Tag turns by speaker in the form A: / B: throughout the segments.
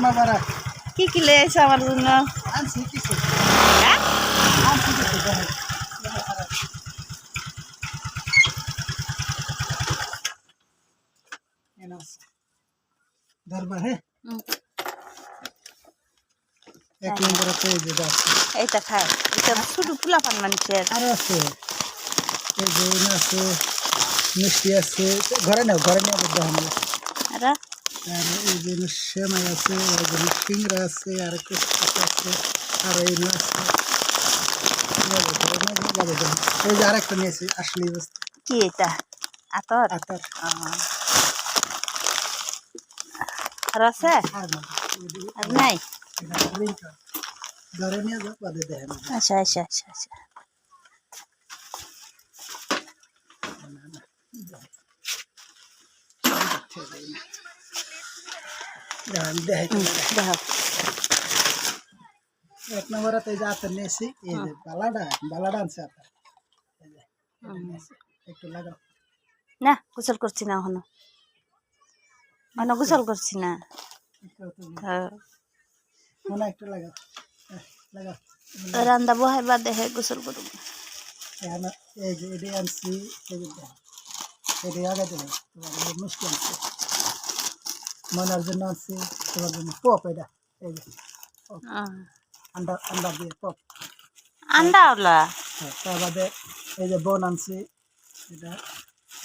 A: মোবারক।
B: কি কি লয়ে আইছো আমার জন্য?
A: আনছি কিছু।
B: হ্যাঁ?
A: আনছি কিছু দেখেন। এনে আছে। দরবার হ্যাঁ? এক নম্বরে পেয়ে যেটা আছে।
B: এইটা খায়। এটা শুধু পোলাপান মানুষের।
A: আরো আছে। এই যে এনে আছে, মিষ্টি আছে। ঘরে নাও, ঘরে নিয়ে দেখেন।
B: আর
A: আর এই যে সেমাই আছে, আর যে সিংড়া আছে, আর কিছু আছে, আর এই আছে। এই যে আরেকটা নিয়েছি আসলে
B: কি এটা? আতর?
A: আতার।
B: আর আছে? আর নাই?
A: ধরে নিয়ে যাও, বাদে দেখেন।
B: আচ্ছা আচ্ছা আচ্ছা আচ্ছা।
A: দেখো
B: দেখো।
A: এক নম্বরে তো এই যে আতার নিয়েছি, এই যে বালাডা আনছে আতার। এই যে এটা নিয়েছি, একটু লাগাও।
B: না গোসল করছি না এখনো। এখনো গোসল করছি না। হ্যাঁ।
A: মনে একটু লাগাও, লাগাও।
B: রান্না বহাই বা দেখে গোসল করব।
A: এই যে এটি আনছি, এই যে এটি আগে দেবে তোমার মিষ্টি আনছি, মনার জন্য আনছি, তোমার জন্য পপ। এটা এই যে আন্ডা আন্ডা দিয়ে পপ।
B: আন্ডা ওলা?
A: হ্যাঁ, তার বাদে এই যে বন আনছি, এটা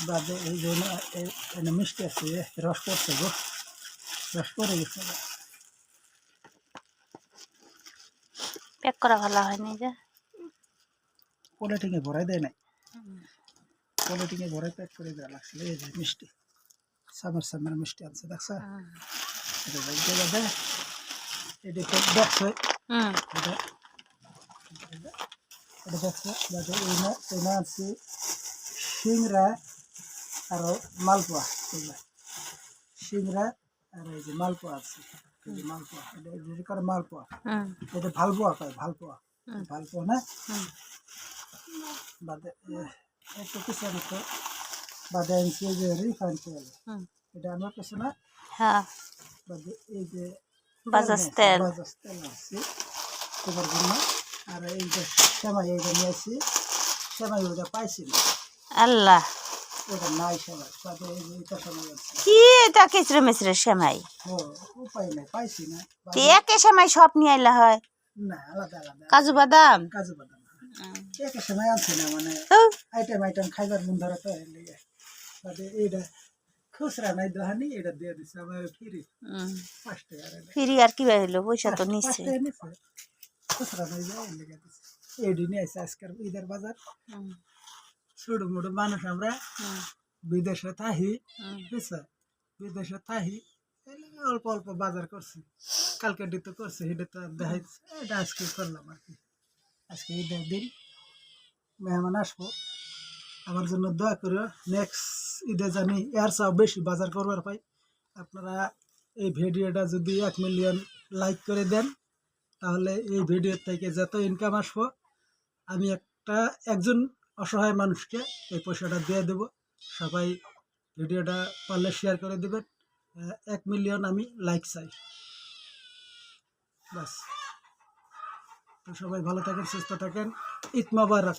A: বাদে এই যে এনে মিষ্টি আছে, রস পড়ছে গো, রস পড়ে গেছে।
B: প্যাক করা ভালো হয়নি যে।
A: পলিথিনে ভরাই দেয় নাই, পলিথিনে ভরাই প্যাক করে দেওয়া লাগছিল। এই যে মিষ্টি, সামার মিষ্টি আনছে, দেখছো? এটা দেখবে, এটি তো দেখছো, এটা এটা দেখছো। বাদে এনে আনছি সিংড়া আর মালপোয়া। সিংড়া আর এই যে মালপোয়া আছে, এই যে মালপোয়া, এটা যেটা করে মালপোয়া, এটা ভালপোয়া কয়, ভালপোয়া, ভালপোয়া না। বাদে একটু কিছু আনছো, বাদে আনছি এই যে রিফাইন তেল, এটা আমার কাছে না।
B: হ্যাঁ।
A: বাদে এই যে
B: বাজাজ তেল
A: আনছি তোমার জন্য। আর এই যে সেমাই, এইটা নিয়েছি, সেমাই ওটা পাইছি না,
B: আল্লাহ।
A: ওটা নাই সেমাই। বাদে এই যে এটা সেমাই আছে।
B: কি এটা কেচরে মেচরে সেমাই?
A: উপায় নাই, পাইছি না।
B: একে সেমাই সব নিয়ে আইলা হয়?
A: না, আলাদা আলাদা।
B: কাজু বাদাম?
A: কাজু বাদাম একটা সময় আনছি না, মানে আইটেম খাইবার মন ধরে তো লেগে। বাদে এইটা খুচরা নাই দোহানি, এটা দিয়ে দিচ্ছে আমার ফ্রি, 5 টাকা।
B: ফিরি আর কি হইলো, পয়সা তো নিচ্ছে।
A: খুচরা নাই যায় লেগে দিচ্ছে। এডি নিয়ে আসছে আজকের ঈদের বাজার। ছোট মোটো মানুষ আমরা, বিদেশে থাকি, বুঝছো? বিদেশে থাকি, অল্প অল্প বাজার করছি। কালকে তো করছি, এটা তো দেখাইছে, এটা আজকে করলাম আর কি। আজকে ঈদের দিন, মেহমান আসবো, আমার জন্য দোয়া করো। নেক্সট ঈদে জানি এর চাও বেশি বাজার করবার পাই। আপনারা এই ভিডিওটা যদি 1 মিলিয়ন লাইক করে দেন, তাহলে এই ভিডিওর থেকে যত ইনকাম আসবো, আমি একজন অসহায় মানুষকে এই পয়সাটা দিয়ে দেব। সবাই ভিডিওটা পারলে শেয়ার করে দেবেন। 1 মিলিয়ন আমি লাইক চাই, বাস। তো সবাই ভালো থাকেন, সুস্থ থাকেন। ঈদ মোবারক।